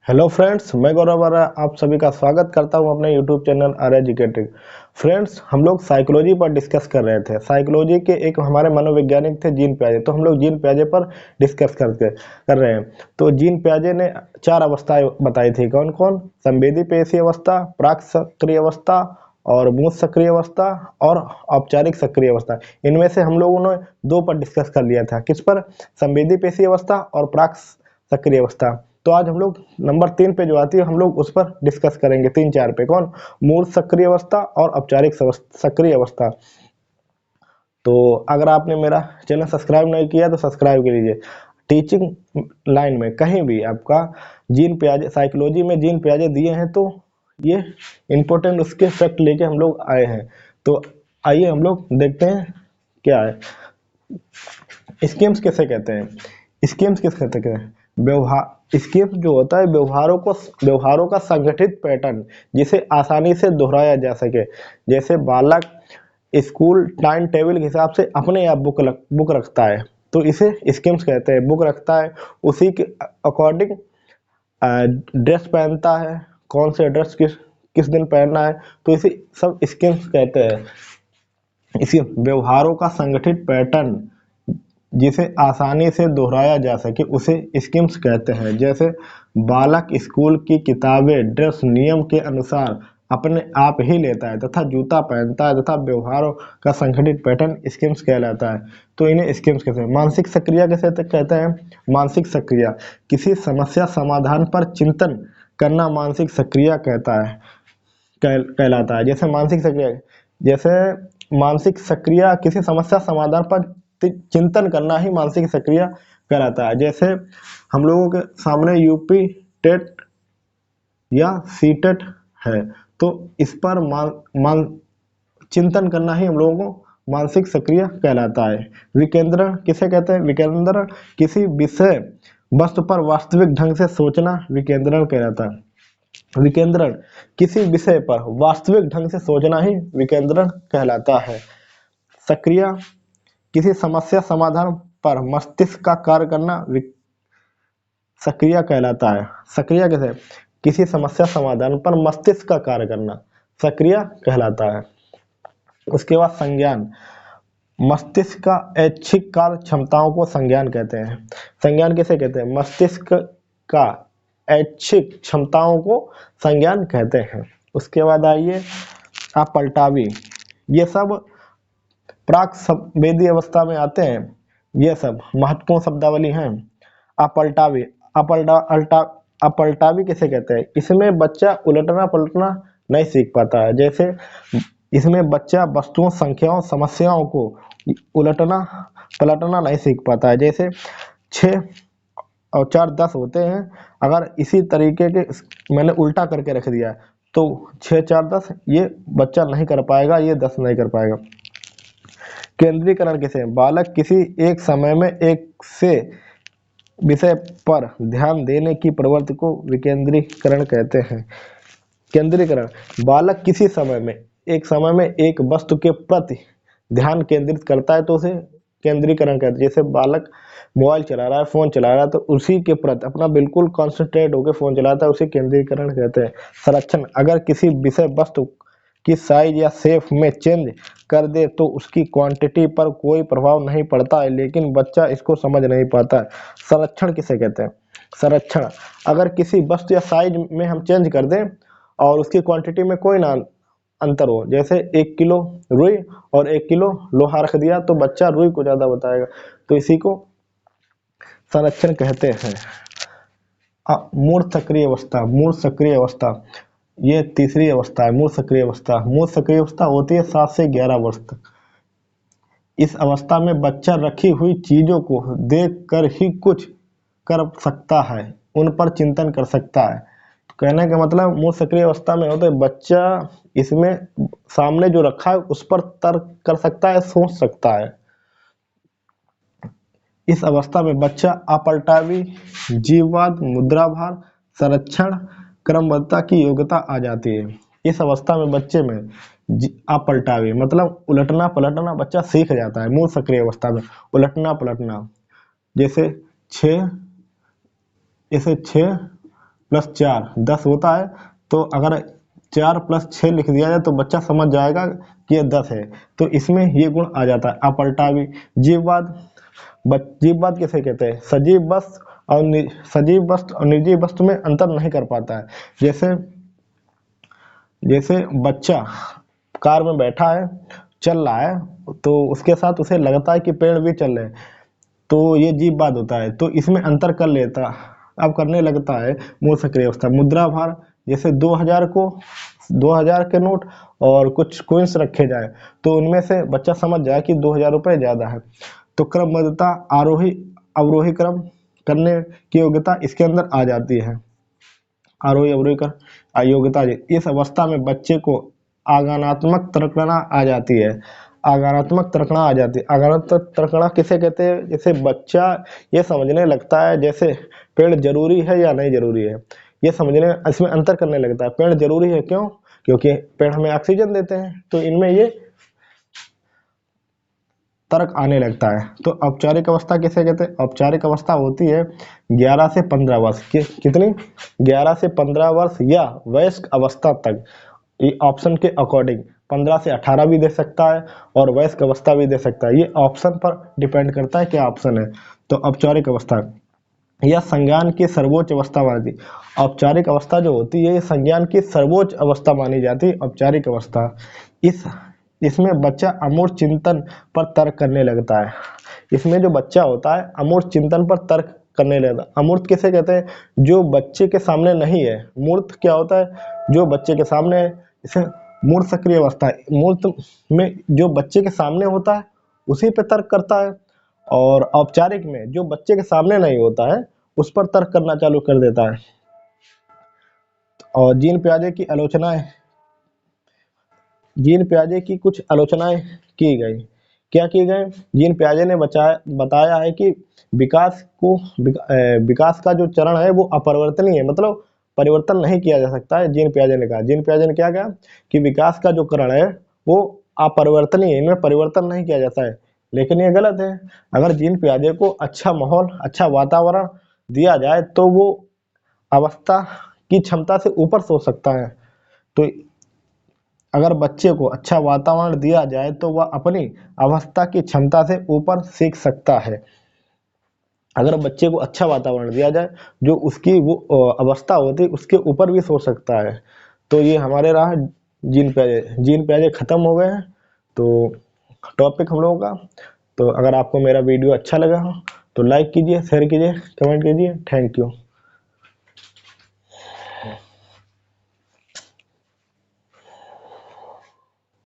Hello friends, मैं गौरव आर्य आप सभी का स्वागत करता हूं अपने यूट्यूब चैनल आर्य एजुकेटिव। फ्रेंड्स, हम लोग साइकोलॉजी पर डिस्कस कर रहे थे। साइकोलॉजी के एक हमारे मनोवैज्ञानिक थे जीन पियाजे, तो हम लोग जीन पियाजे पर डिस्कस कर रहे हैं। तो जीन पियाजे ने 4 अवस्थाएं बताई थी। कौन कौन? संवेदी पेशी अवस्था, प्राक सक्रिय अवस्था और मूर्त सक्रिय अवस्था और औपचारिक सक्रिय अवस्था। इनमें से हम लोगों ने 2 पर डिस्कस कर लिया था। किस पर? संवेदी पेशी अवस्था और प्राक सक्रिय अवस्था। तो आज हम लोग नंबर 3 पे जो आती है हम लोग उस पर डिस्कस करेंगे। 3-4 पे कौन? मूर्त सक्रिय अवस्था और औपचारिक सक्रिय अवस्था। तो अगर आपने मेरा चैनल सब्सक्राइब नहीं किया तो सब्सक्राइब कर लीजिए। टीचिंग लाइन में कहीं भी आपका जीन पियाजे, साइकोलॉजी में जीन पियाजे दिए हैं तो ये इंपॉर्टेंट उसके फैक्ट लेके हम लोग आए हैं। तो आइए हम लोग देखते हैं क्या है। स्कीम्स किसे कहते हैं? स्कीम्स किस कहते हैं? व्यवहार स्कीम्स जो होता है व्यवहारों का संगठित पैटर्न जिसे आसानी से दोहराया जा सके। जैसे बालक स्कूल टाइम टेबल के हिसाब से अपने आप बुक रखता है तो इसे स्कीम्स कहते हैं। बुक रखता है, उसी के अकॉर्डिंग ड्रेस पहनता है, कौन से ड्रेस किस दिन पहनना है, तो इसे सब स्कीम्स कहते हैं। इसी व्यवहारों का संगठित पैटर्न जिसे आसानी से दोहराया जा सके उसे स्कीम्स कहते हैं। जैसे बालक स्कूल की किताबें ड्रेस नियम के अनुसार अपने आप ही लेता है तथा जूता पहनता है तथा व्यवहारों का संगठित पैटर्न स्कीम्स कहलाता है। तो इन्हें स्कीम्स कहते हैं। मानसिक सक्रिया कैसे कहते हैं? मानसिक सक्रिया किसी समस्या समाधान पर चिंतन करना मानसिक सक्रिया कहलाता है। जैसे मानसिक सक्रिया किसी समस्या समाधान पर चिंतन करना ही मानसिक सक्रिया कहलाता है। जैसे हम लोगों के सामने यूपी टेट या सीटेट है तो इस पर चिंतन करना ही हम लोगों को मानसिक सक्रिय कहलाता है। विकेंद्रण किसे कहते हैं? विकेंद्रण किसी विषय वस्तु पर वास्तविक ढंग से सोचना विकेंद्रण कहलाता है। विकेंद्रण किसी विषय पर वास्तविक ढंग से सोचना ही विकेंद्रण कहलाता है। सक्रिया किसी समस्या समाधान पर मस्तिष्क का कार्य करना सक्रिय कहलाता है। सक्रिय कैसे? किसी समस्या समाधान पर मस्तिष्क का कार्य करना सक्रिय कहलाता है। उसके बाद संज्ञान, मस्तिष्क का ऐच्छिक कार्य क्षमताओं को संज्ञान कहते हैं। संज्ञान किसे कहते हैं? मस्तिष्क का ऐच्छिक क्षमताओं को संज्ञान कहते हैं। उसके बाद आइए अपलटावी, ये सब प्राक संवेदी अवस्था में आते हैं। ये सब महत्वपूर्ण शब्दावली हैं। अपलटावी अपलटावी किसे कहते हैं? इसमें बच्चा उलटना पलटना नहीं सीख पाता है। जैसे इसमें बच्चा वस्तुओं, संख्याओं, समस्याओं को उलटना पलटना नहीं सीख पाता है। जैसे 6 और 4 10 होते हैं, अगर इसी तरीके के मैंने उल्टा करके रख दिया तो 6 4 10 ये बच्चा नहीं कर पाएगा, ये 10 नहीं कर पाएगा। केंद्रीकरण किसे? बालक किसी एक समय में एक से विषय पर ध्यान देने की प्रवृत्ति को विकेंद्रीकरण कहते हैं। केंद्रीकरण, बालक किसी समय में एक वस्तु के प्रति ध्यान केंद्रित करता है तो उसे केंद्रीकरण कहते हैं। जैसे बालक मोबाइल चला रहा है, फोन चला रहा है तो उसी के प्रति अपना बिल्कुल कॉन्सेंट्रेट होकर फोन चलाता है, उसे केंद्रीकरण कहते हैं। संरक्षण, अगर किसी विषय वस्तु की साइज या शेप में चेंज कर दे तो उसकी क्वांटिटी पर कोई प्रभाव नहीं पड़ता है, लेकिन बच्चा इसको समझ नहीं पाता है। संरक्षण किसे कहते हैं? संरक्षण, अगर किसी वस्तु या साइज में हम चेंज कर दें और उसकी क्वांटिटी में कोई ना अंतर हो, जैसे 1 किलो रुई और 1 किलो लोहा रख दिया तो बच्चा रुई को ज्यादा बताएगा, तो इसी को संरक्षण कहते हैं। मूर्त सक्रिय अवस्था, मूर्त सक्रिय अवस्था ये तीसरी अवस्था है। मूर्त सक्रिय अवस्था, मूर्त सक्रिय अवस्था होती है 7 से 11 वर्ष तक। इस अवस्था में बच्चा रखी हुई चीजों को देख कर ही कुछ कर सकता है, उन पर चिंतन कर सकता है। तो कहने का मतलब मूर्त सक्रिय अवस्था में होता है बच्चा इसमें सामने जो रखा है उस पर तर्क कर सकता है, सोच सकता है। इस अवस्था में बच्चा अपलटावी, जीववाद, मुद्राभार, संरक्षण, क्रमबद्धता की योग्यता आ जाती है। इस अवस्था में बच्चे में अपलटावी मतलब उलटना पलटना बच्चा सीख जाता है। मूल सक्रिय अवस्था में उलटना पलटना, जैसे 6 प्लस 4 10 होता है। तो अगर 4 प्लस 6 लिख दिया जाए तो बच्चा समझ जाएगा कि ये 10 है। तो इसमें ये गुण आ जाता है। अपलटा भी। जीववाद। जीववाद किसे कहते हैं? सजीव वस्तु और सजीव वस्तु और निर्जीव वस्तु में अंतर नहीं कर पाता है। जैसे जैसे बच्चा कार में बैठा है, चल रहा है, तो उसके साथ उसे लगता है कि पेड़ भी चल रहे हैं, तो ये जीववाद होता है। तो इसमें अंतर कर लेता, अब करने लगता है मूल सक्रिय अवस्था। मुद्रा भार। जैसे 2000 के नोट और कुछ कोइंस रखे जाए, तो उनमें से बच्चा समझ जाए कि 2000 रुपये ज्यादा है। तो क्रमबद्धता, आरोही अवरोही क्रम करने की योग्यता इसके अंदर आ जाती है। आरोही अवरोही का अयोग्यता। इस अवस्था में बच्चे को आगानात्मक तर्कणा आ जाती है। आगानात्मक तर्कणा आ जाती है। आगानात्मक तर्कणा किसे कहते हैं? जैसे बच्चा ये समझने लगता है जैसे पेड़ जरूरी है या नहीं जरूरी है, ये समझने, इसमें अंतर करने लगता है। पेड़ जरूरी है क्यों? क्योंकि पेड़ हमें ऑक्सीजन देते हैं। तो इनमें ये तर्क आने लगता है। तो औपचारिक अवस्था किसे कहते हैं? औपचारिक अवस्था होती है 11 से 15 वर्ष की। कितनी? 11 से 15 वर्ष या वयस्क अवस्था तक। ये ऑप्शन के अकॉर्डिंग 15 से 18 भी दे सकता है और वयस्क अवस्था भी दे सकता है। ये ऑप्शन पर डिपेंड करता है क्या ऑप्शन है। तो औपचारिक अवस्था यह संज्ञान की सर्वोच्च अवस्था मानी। औपचारिक अवस्था जो होती है ये संज्ञान की सर्वोच्च अवस्था मानी जाती है। औपचारिक अवस्था इस इसमें बच्चा अमूर्त चिंतन पर तर्क करने लगता है। इसमें जो बच्चा होता है अमूर्त चिंतन पर तर्क करने लगता है। अमूर्त किसे कहते हैं? जो बच्चे के सामने नहीं है। मूर्त क्या होता है? जो बच्चे के सामने है। इसे मूर्त सक्रिय अवस्था है। मूर्त में जो बच्चे के सामने होता है उसी पे तर्क करता है, और औपचारिक में जो बच्चे के सामने नहीं होता है उस पर तर्क करना चालू कर देता है। और जीन पियाजे की आलोचनाएं, जीन पियाजे की कुछ आलोचनाएं की गई। क्या की गई? जीन पियाजे ने बताया है कि विकास का जो चरण है वो अपरिवर्तनीय है, मतलब परिवर्तन नहीं किया जा सकता है। जीन पियाजे ने कहा। जीन पियाजे ने क्या कहा कि विकास का जो चरण है वो अपरिवर्तनीय है, इनमें परिवर्तन नहीं किया जाता है। लेकिन ये गलत है। अगर जीन पियाजे को अच्छा माहौल, अच्छा वातावरण दिया जाए तो वो अवस्था की क्षमता से ऊपर सोच सकता है। तो अगर बच्चे को अच्छा वातावरण दिया जाए तो वह अपनी अवस्था की क्षमता से ऊपर सीख सकता है। अगर बच्चे को अच्छा वातावरण दिया जाए, जो उसकी वो अवस्था होती है उसके ऊपर भी सोच सकता है। तो ये हमारे रहा जीन प्याजे खत्म हो गए हैं। तो टॉपिक हम लोगों का। तो अगर आपको मेरा वीडियो अच्छा लगा हो तो लाइक कीजिए, शेयर कीजिए, कमेंट कीजिए। Thank you.